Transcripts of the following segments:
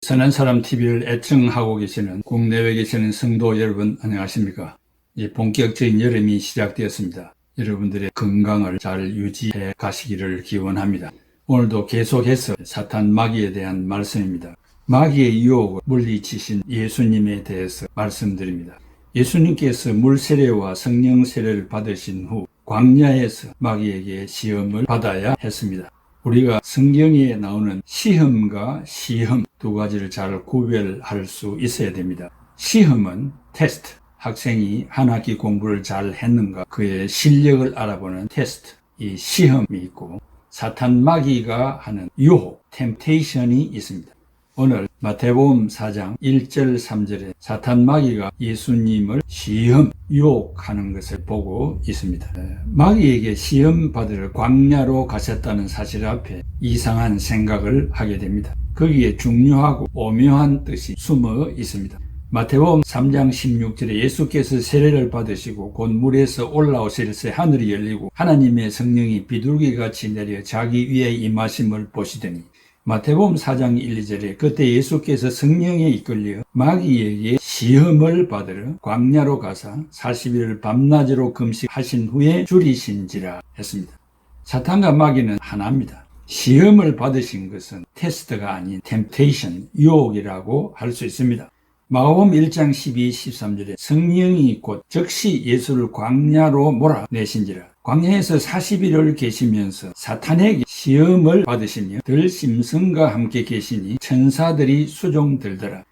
선한 사람 TV를 애청하고 계시는 국내외 계시는 성도 여러분 안녕하십니까? 본격적인 여름이 시작되었습니다. 여러분들의 건강을 잘 유지해 가시기를 기원합니다. 오늘도 계속해서 사탄 마귀에 대한 말씀입니다. 마귀의 유혹을 물리치신 예수님에 대해서 말씀드립니다. 예수님께서 물 세례와 성령 세례를 받으신 후 광야에서 마귀에게 시험을 받아야 했습니다. 우리가 성경에 나오는 시험과 시험 두 가지를 잘 구별할 수 있어야 됩니다. 시험은 테스트, 학생이 한 학기 공부를 잘 했는가 그의 실력을 알아보는 테스트, 이 시험이 있고 사탄 마귀가 하는 유혹, 템테이션이 있습니다. 오늘 마태복음 4장 1절 3절에 사탄 마귀가 예수님을 시험, 유혹하는 것을 보고 있습니다. 마귀에게 시험 받으러 광야로 가셨다는 사실 앞에 이상한 생각을 하게 됩니다. 거기에 중요하고 오묘한 뜻이 숨어 있습니다. 마태복음 3장 16절에 예수께서 세례를 받으시고 곧 물에서 올라오실 새 하늘이 열리고 하나님의 성령이 비둘기같이 내려 자기 위에 임하심을 보시더니 마태복음 4장 1, 2절에 그때 예수께서 성령에 이끌려 마귀에게 시험을 받으러 광야로 가사 40일을 밤낮으로 금식하신 후에 줄이신지라 했습니다. 사탄과 마귀는 하나입니다. 시험을 받으신 것은 테스트가 아닌 템테이션, 유혹이라고 할 수 있습니다. 마가복음 1장 12, 13절에 성령이 곧 즉시 예수를 광야로 몰아내신지라. 광야에서 40일을 계시면서 사탄에게 시험을 받으시며 들짐승과 함께 계시니 천사들이 수종들더라.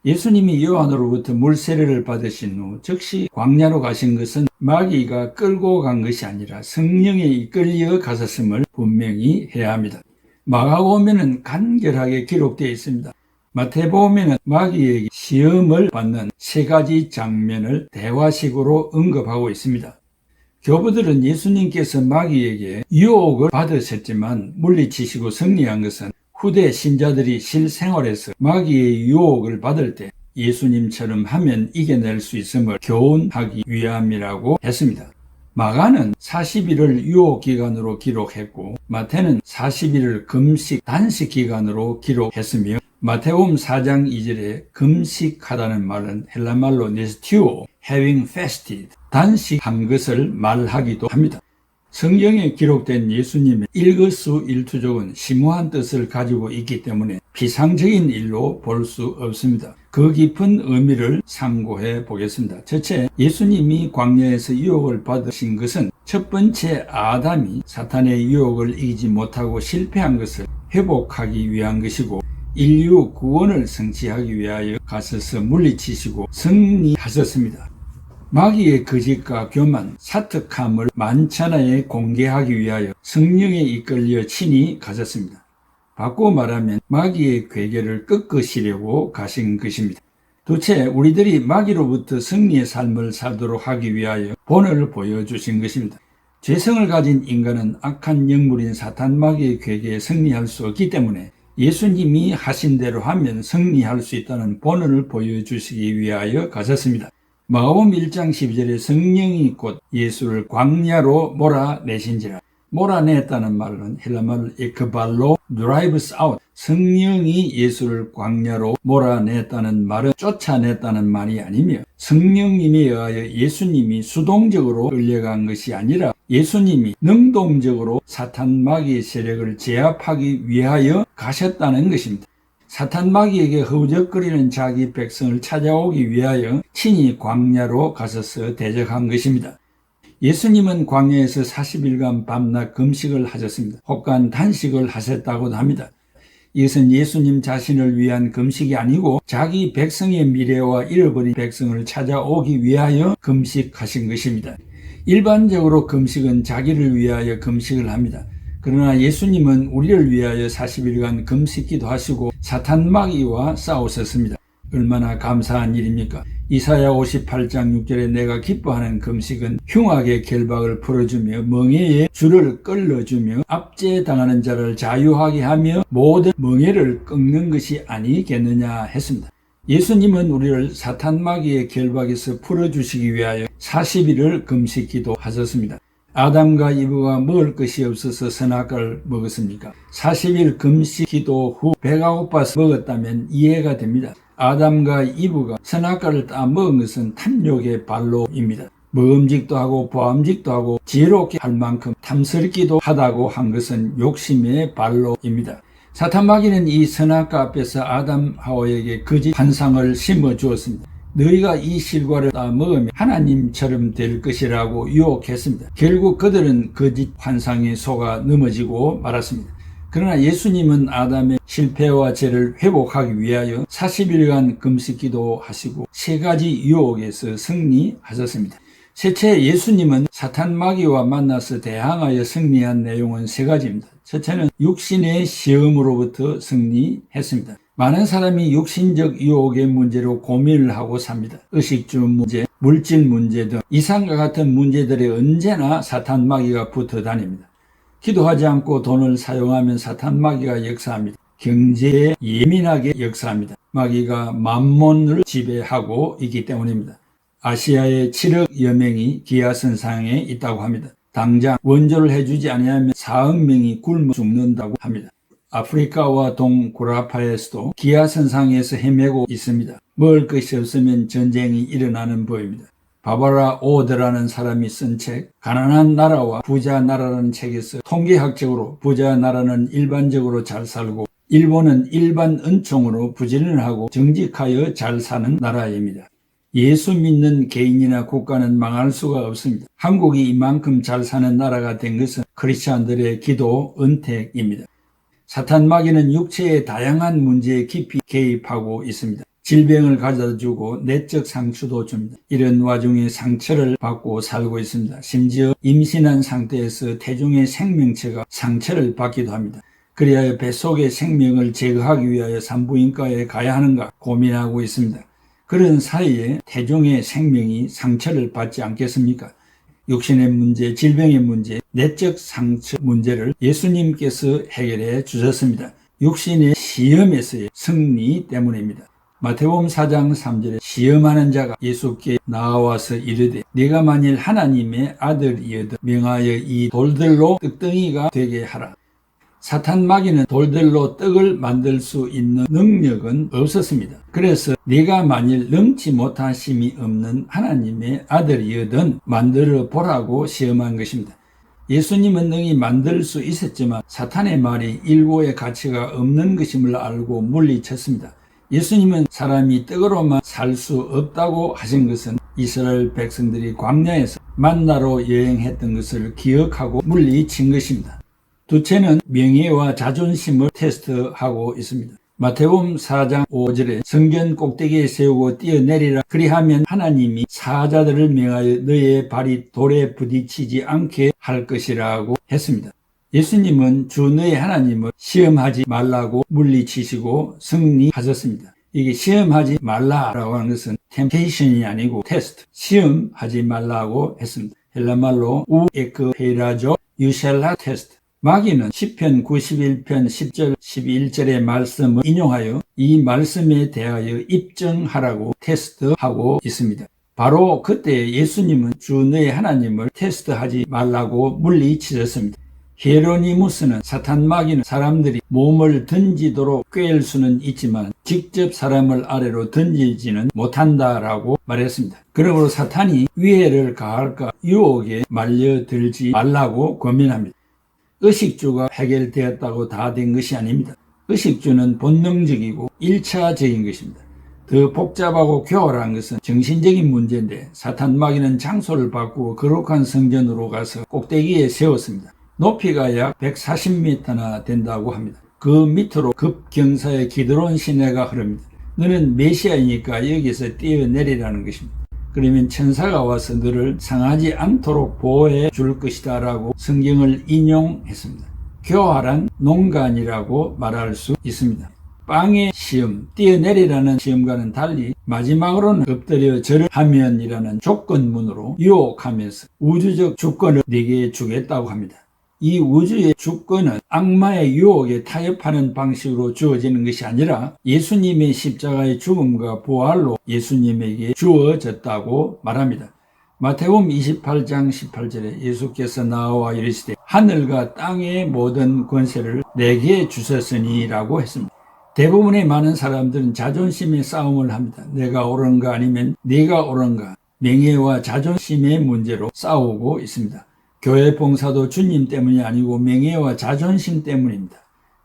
예수님이 요한으로부터 물세례를 받으신 후 즉시 광야로 가신 것은 마귀가 끌고 간 것이 아니라 성령에 이끌려 가셨음을 분명히 해야 합니다. 마가복음에는 간결하게 기록되어 있습니다. 마태복음에는 마귀에게 시험을 받는 세 가지 장면을 대화식으로 언급하고 있습니다. 교부들은 예수님께서 마귀에게 유혹을 받으셨지만 물리치시고 승리한 것은 후대 신자들이 실생활에서 마귀의 유혹을 받을 때 예수님처럼 하면 이겨낼 수 있음을 교훈하기 위함이라고 했습니다. 마가는 40일을 유혹기간으로 기록했고 마태는 40일을 금식, 단식 기간으로 기록했으며 마태복음 4장 2절에 금식하다는 말은 헬라말로 네스티오, having fasted, 단식한 것을 말하기도 합니다. 성경에 기록된 예수님의 일거수일투족은 심오한 뜻을 가지고 있기 때문에 피상적인 일로 볼 수 없습니다. 그 깊은 의미를 상고해 보겠습니다. 첫째, 예수님이 광야에서 유혹을 받으신 것은 첫 번째 아담이 사탄의 유혹을 이기지 못하고 실패한 것을 회복하기 위한 것이고 인류 구원을 성취하기 위하여 가셔서 물리치시고 승리하셨습니다. 마귀의 거짓과 교만, 사특함을 만천하에 공개하기 위하여 성령에 이끌려 친히 가셨습니다. 바꾸어 말하면 마귀의 괴계를 꺾으시려고 가신 것입니다. 도대체 우리들이 마귀로부터 승리의 삶을 살도록 하기 위하여 본을 보여주신 것입니다. 죄성을 가진 인간은 악한 영물인 사탄 마귀의 괴계에 승리할 수 없기 때문에 예수님이 하신 대로 하면 승리할 수 있다는 본을 보여주시기 위하여 가셨습니다. 마가복음 1장 12절에 성령이 곧 예수를 광야로 몰아내신지라. 몰아냈다는 말은 헬라말로 에크발로 drives out. 성령이 예수를 광야로 몰아냈다는 말은 쫓아냈다는 말이 아니며 성령님에 의하여 예수님이 수동적으로 끌려간 것이 아니라 예수님이 능동적으로 사탄 마귀의 세력을 제압하기 위하여 가셨다는 것입니다. 사탄 마귀에게 허우적거리는 자기 백성을 찾아오기 위하여 친히 광야로 가셔서 대적한 것입니다. 예수님은 광야에서 40일간 밤낮 금식을 하셨습니다. 혹간 단식을 하셨다고도 합니다. 이것은 예수님 자신을 위한 금식이 아니고 자기 백성의 미래와 잃어버린 백성을 찾아오기 위하여 금식하신 것입니다. 일반적으로 금식은 자기를 위하여 금식을 합니다. 그러나 예수님은 우리를 위하여 40일간 금식기도 하시고 사탄 마귀와 싸우셨습니다. 얼마나 감사한 일입니까? 이사야 58장 6절에 내가 기뻐하는 금식은 흉악의 결박을 풀어주며 멍에의 줄을 끌어주며 압제당하는 자를 자유하게 하며 모든 멍에를 꺾는 것이 아니겠느냐 했습니다. 예수님은 우리를 사탄 마귀의 결박에서 풀어주시기 위하여 40일을 금식기도 하셨습니다. 아담과 이브가 먹을 것이 없어서 선악과를 먹었습니까? 40일 금식 기도 후 배가 고파서 먹었다면 이해가 됩니다. 아담과 이브가 선악과를 따 먹은 것은 탐욕의 발로입니다. 먹음직도 하고 보암직도 하고 지혜롭게 할 만큼 탐스럽기도 하다고 한 것은 욕심의 발로입니다. 사탄 마귀는 이 선악과 앞에서 아담 하와에게 거짓 환상을 심어 주었습니다. 너희가 이 실과를 따 먹으면 하나님처럼 될 것이라고 유혹했습니다. 결국 그들은 거짓 환상에 속아 넘어지고 말았습니다. 그러나 예수님은 아담의 실패와 죄를 회복하기 위하여 40일간 금식 기도하시고 3가지 유혹에서 승리하셨습니다. 셋째, 예수님은 사탄 마귀와 만나서 대항하여 승리한 내용은 3가지입니다. 첫째는 육신의 시험으로부터 승리했습니다. 많은 사람이 육신적 유혹의 문제로 고민을 하고 삽니다. 의식주 문제, 물질 문제 등 이상과 같은 문제들에 언제나 사탄 마귀가 붙어 다닙니다. 기도하지 않고 돈을 사용하면 사탄 마귀가 역사합니다. 경제에 예민하게 역사합니다. 마귀가 만몬을 지배하고 있기 때문입니다. 아시아의 7억여 명이 기아선상에 있다고 합니다. 당장 원조를 해주지 아니하면 4억 명이 굶어 죽는다고 합니다. 아프리카와 동구라파에서도 기아선상에서 헤매고 있습니다. 먹을 것이 없으면 전쟁이 일어나는 법입니다. 바바라 오드라는 사람이 쓴 책 가난한 나라와 부자 나라라는 책에서 통계학적으로 부자 나라는 일반적으로 잘 살고 일본은 일반 은총으로 부지런하고 정직하여 잘 사는 나라입니다. 예수 믿는 개인이나 국가는 망할 수가 없습니다. 한국이 이만큼 잘 사는 나라가 된 것은 크리스찬들의 기도 은택입니다. 사탄 마귀는 육체의 다양한 문제에 깊이 개입하고 있습니다. 질병을 가져다주고 내적 상처도 줍니다. 이런 와중에 상처를 받고 살고 있습니다. 심지어 임신한 상태에서 태중의 생명체가 상처를 받기도 합니다. 그리하여 뱃속의 생명을 제거하기 위하여 산부인과에 가야 하는가 고민하고 있습니다. 그런 사이에 태중의 생명이 상처를 받지 않겠습니까? 육신의 문제, 질병의 문제, 내적 상처 문제를 예수님께서 해결해 주셨습니다. 육신의 시험에서의 승리 때문입니다. 마태복음 4장 3절에 시험하는 자가 예수께 나와서 이르되 네가 만일 하나님의 아들이어도 명하여 이 돌들로 떡덩이가 되게 하라. 사탄 마귀는 돌들로 떡을 만들 수 있는 능력은 없었습니다. 그래서 네가 만일 능치 못하심이 없는 하나님의 아들이어든 만들어 보라고 시험한 것입니다. 예수님은 능히 만들 수 있었지만 사탄의 말이 일고의 가치가 없는 것임을 알고 물리쳤습니다. 예수님은 사람이 떡으로만 살 수 없다고 하신 것은 이스라엘 백성들이 광야에서 만나로 여행했던 것을 기억하고 물리친 것입니다. 둘째는 명예와 자존심을 테스트하고 있습니다. 마태복음 4장 5절에 성전 꼭대기에 세우고 뛰어내리라. 그리하면 하나님이 사자들을 명하여 너의 발이 돌에 부딪히지 않게 할 것이라고 했습니다. 예수님은 주 너의 하나님을 시험하지 말라고 물리치시고 승리하셨습니다. 이게 시험하지 말라라고 하는 것은 템테이션이 아니고 테스트, 시험하지 말라고 했습니다. 헬라말로 우에크페이라조 유샬라 테스트. 마귀는 시편 91편 10절 11절의 말씀을 인용하여 이 말씀에 대하여 입증하라고 테스트하고 있습니다. 바로 그때 예수님은 주 너의 하나님을 테스트하지 말라고 물리치셨습니다. 히에로니무스는 사탄 마귀는 사람들이 몸을 던지도록 꿰을 수는 있지만 직접 사람을 아래로 던지지는 못한다라고 말했습니다. 그러므로 사탄이 위해를 가할까 유혹에 말려들지 말라고 권면합니다. 의식주가 해결되었다고 다 된 것이 아닙니다. 의식주는 본능적이고 1차적인 것입니다. 더 복잡하고 교활한 것은 정신적인 문제인데 사탄 마귀는 장소를 바꾸고 거룩한 성전으로 가서 꼭대기에 세웠습니다. 높이가 약 140m나 된다고 합니다. 그 밑으로 급경사의 기드론 시내가 흐릅니다. 너는 메시아이니까 여기서 뛰어내리라는 것입니다. 그러면 천사가 와서 너를 상하지 않도록 보호해 줄 것이다 라고 성경을 인용했습니다. 교활한 농간이라고 말할 수 있습니다. 빵의 시험, 뛰어내리라는 시험과는 달리 마지막으로는 엎드려 절을 하면이라는 조건문으로 유혹하면서 우주적 주권을 네게 주겠다고 합니다. 이 우주의 주권은 악마의 유혹에 타협하는 방식으로 주어지는 것이 아니라 예수님의 십자가의 죽음과 부활로 예수님에게 주어졌다고 말합니다. 마태복음 28장 18절에 예수께서 나와 이르시되 하늘과 땅의 모든 권세를 내게 주셨으니라고 했습니다. 대부분의 많은 사람들은 자존심의 싸움을 합니다. 내가 옳은가 아니면 네가 옳은가, 명예와 자존심의 문제로 싸우고 있습니다. 교회 봉사도 주님 때문이 아니고 명예와 자존심 때문입니다.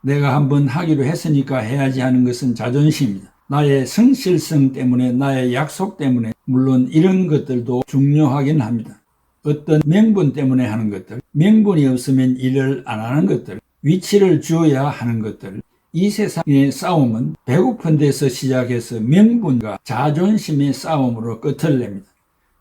내가 한번 하기로 했으니까 해야지 하는 것은 자존심입니다. 나의 성실성 때문에, 나의 약속 때문에, 물론 이런 것들도 중요하긴 합니다. 어떤 명분 때문에 하는 것들, 명분이 없으면 일을 안 하는 것들, 위치를 주어야 하는 것들, 이 세상의 싸움은 배고픈 데서 시작해서 명분과 자존심의 싸움으로 끝을 냅니다.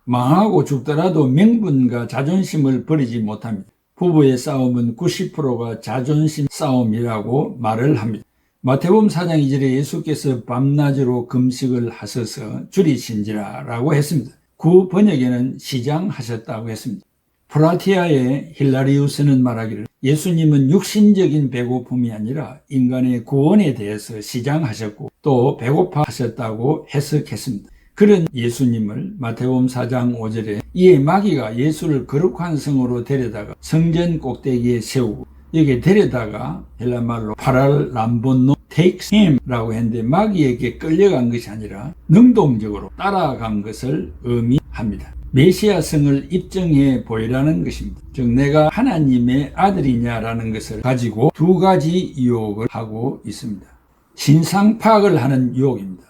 망하고 죽더라도 명분과 자존심을 버리지 못합니다. 부부의 싸움은 90%가 자존심 싸움이라고 말을 합니다. 마태복음 4장 2절에 예수께서 밤낮으로 금식을 하셔서 줄이신지라 라고 했습니다. 구 번역에는 시장하셨다고 했습니다. 프라티아의 힐라리우스는 말하기를 예수님은 육신적인 배고픔이 아니라 인간의 구원에 대해서 시장하셨고 또 배고파 하셨다고 해석했습니다. 그런 예수님을 마태복음 4장 5절에 이에 마귀가 예수를 거룩한 성으로 데려다가 성전 꼭대기에 세우고 여기에 데려다가 헬라말로 파랄람본노 takes him 라고 했는데 마귀에게 끌려간 것이 아니라 능동적으로 따라간 것을 의미합니다. 메시아성을 입증해 보이라는 것입니다. 즉 내가 하나님의 아들이냐라는 것을 가지고 두 가지 유혹을 하고 있습니다. 신상 파악을 하는 유혹입니다.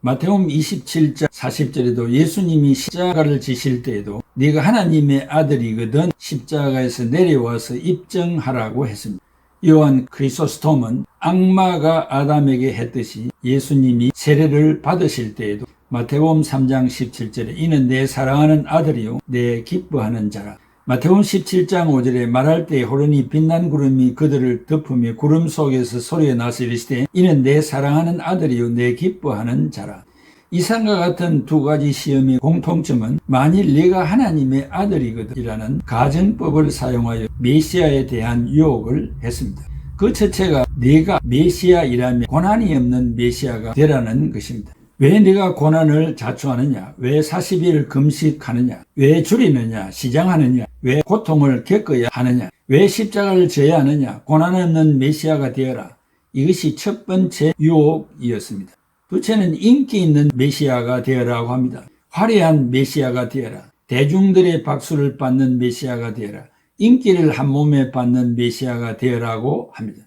마태복음 27장 40절에도 예수님이 십자가를 지실 때에도 네가 하나님의 아들이거든 십자가에서 내려와서 입증하라고 했습니다. 요한 크리소스톰은 악마가 아담에게 했듯이 예수님이 세례를 받으실 때에도 마태복음 3장 17절에 이는 내 사랑하는 아들이요 내 기뻐하는 자라. 마태복음 17장 5절에 말할 때 호련히 빛난 구름이 그들을 덮으며 구름 속에서 소리가 나서 이르시되 이는 내 사랑하는 아들이요 내 기뻐하는 자라. 이상과 같은 두 가지 시험의 공통점은 만일 네가 하나님의 아들이거든이라는 가정법을 사용하여 메시아에 대한 유혹을 했습니다. 그 첫째가 네가 메시아이라면 고난이 없는 메시아가 되라는 것입니다. 왜 네가 고난을 자초하느냐? 왜 40일 금식하느냐? 왜 줄이느냐? 시장하느냐? 왜 고통을 겪어야 하느냐? 왜 십자가를 져야 하느냐? 고난 없는 메시아가 되어라. 이것이 첫 번째 유혹이었습니다. 둘째는 인기 있는 메시아가 되어라고 합니다. 화려한 메시아가 되어라. 대중들의 박수를 받는 메시아가 되어라. 인기를 한 몸에 받는 메시아가 되어라고 합니다.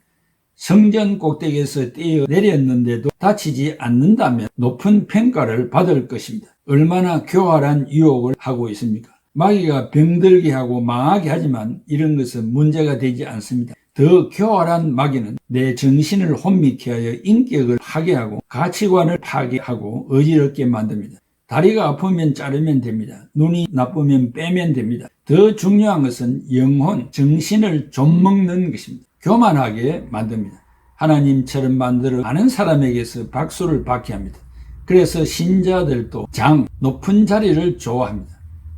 성전 꼭대기에서 뛰어 내렸는데도 다치지 않는다면 높은 평가를 받을 것입니다. 얼마나 교활한 유혹을 하고 있습니까? 마귀가 병들게 하고 망하게 하지만 이런 것은 문제가 되지 않습니다. 더 교활한 마귀는 내 정신을 혼미케 하여 인격을 파괴하고 가치관을 파괴하고 어지럽게 만듭니다. 다리가 아프면 자르면 됩니다. 눈이 나쁘면 빼면 됩니다. 더 중요한 것은 영혼, 정신을 좀먹는 것입니다. 교만하게 만듭니다. 하나님처럼 만들어 아는 사람에게서 박수를 받게 합니다. 그래서 신자들도 높은 자리를 좋아합니다.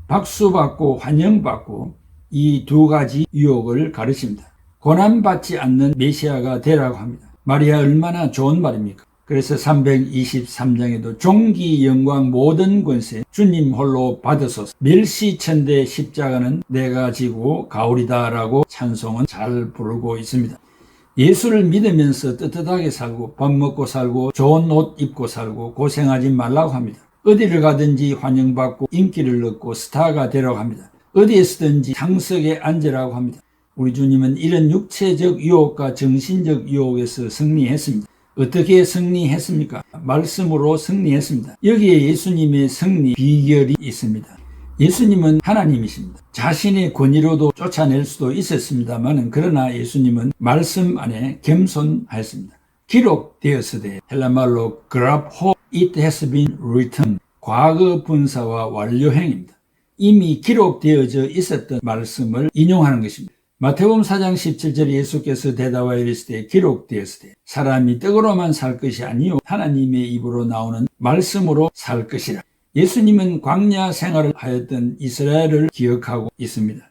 박수받고 환영받고 이 두 가지 유혹을 가르칩니다. 고난받지 않는 메시아가 되라고 합니다. 말이야 얼마나 좋은 말입니까? 그래서 323장에도 존귀 영광 모든 권세 주님 홀로 받으소서 멸시천대 십자가는 내가 지고 가오리다 라고 찬송은 잘 부르고 있습니다. 예수를 믿으면서 떳떳하게 살고 밥 먹고 살고 좋은 옷 입고 살고 고생하지 말라고 합니다. 어디를 가든지 환영받고 인기를 얻고 스타가 되라고 합니다. 어디에서든지 상석에 앉으라고 합니다. 우리 주님은 이런 육체적 유혹과 정신적 유혹에서 승리했습니다. 어떻게 승리했습니까? 말씀으로 승리했습니다. 여기에 예수님의 승리 비결이 있습니다. 예수님은 하나님이십니다. 자신의 권위로도 쫓아낼 수도 있었습니다만 그러나 예수님은 말씀 안에 겸손하였습니다. 기록되었으되 헬라말로 그라포 it has been written 과거 분사와 완료형입니다. 이미 기록되어져 있었던 말씀을 인용하는 것입니다. 마태복음 4장 17절에 예수께서 대답하여 이르시되 기록되었으되 사람이 떡으로만 살 것이 아니요 하나님의 입으로 나오는 말씀으로 살 것이라. 예수님은 광야 생활을 하였던 이스라엘을 기억하고 있습니다.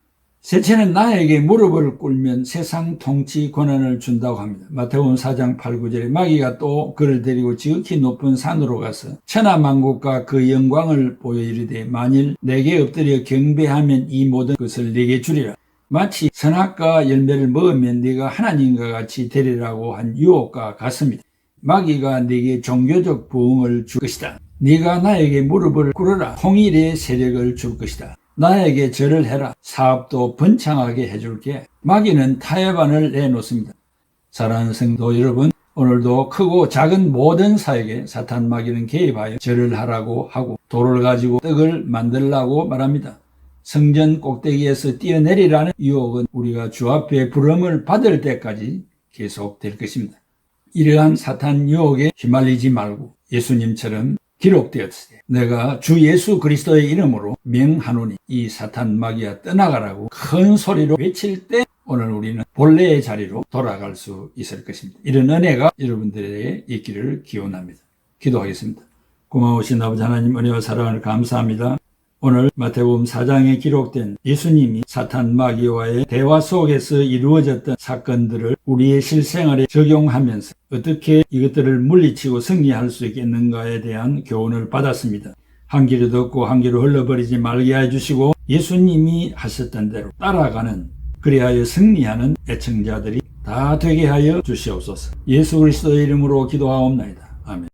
셋째는 나에게 무릎을 꿇으면 세상 통치 권한을 준다고 합니다. 마태복음 4장 8, 9절에 마귀가 또 그를 데리고 지극히 높은 산으로 가서 천하만국과 그 영광을 보여 이르되 만일 내게 엎드려 경배하면 이 모든 것을 내게 주리라. 마치 선악과 열매를 먹으면 네가 하나님과 같이 되리라고 한 유혹과 같습니다. 마귀가 네게 종교적 부흥을 줄 것이다. 네가 나에게 무릎을 꿇어라. 통일의 세력을 줄 것이다. 나에게 절을 해라. 사업도 번창하게 해줄게. 마귀는 타협안을 내놓습니다. 사랑하는 성도 여러분, 오늘도 크고 작은 모든 사역에 사탄 마귀는 개입하여 절을 하라고 하고 돌을 가지고 떡을 만들라고 말합니다. 성전 꼭대기에서 뛰어내리라는 유혹은 우리가 주 앞에 부름을 받을 때까지 계속될 것입니다. 이러한 사탄 유혹에 휘말리지 말고 예수님처럼 기록되었으되 내가 주 예수 그리스도의 이름으로 명하노니 이 사탄 마귀야 떠나가라고 큰 소리로 외칠 때 오늘 우리는 본래의 자리로 돌아갈 수 있을 것입니다. 이런 은혜가 여러분들에게 있기를 기원합니다. 기도하겠습니다. 고마우신 아버지 하나님 은혜와 사랑을 감사합니다. 오늘 마태복음 4장에 기록된 예수님이 사탄 마귀와의 대화 속에서 이루어졌던 사건들을 우리의 실생활에 적용하면서 어떻게 이것들을 물리치고 승리할 수 있겠는가에 대한 교훈을 받았습니다. 한 귀로 듣고 한 귀로 흘러버리지 말게 해주시고 예수님이 하셨던 대로 따라가는 그리하여 승리하는 애청자들이 다 되게 하여 주시옵소서. 예수 그리스도의 이름으로 기도하옵나이다. 아멘.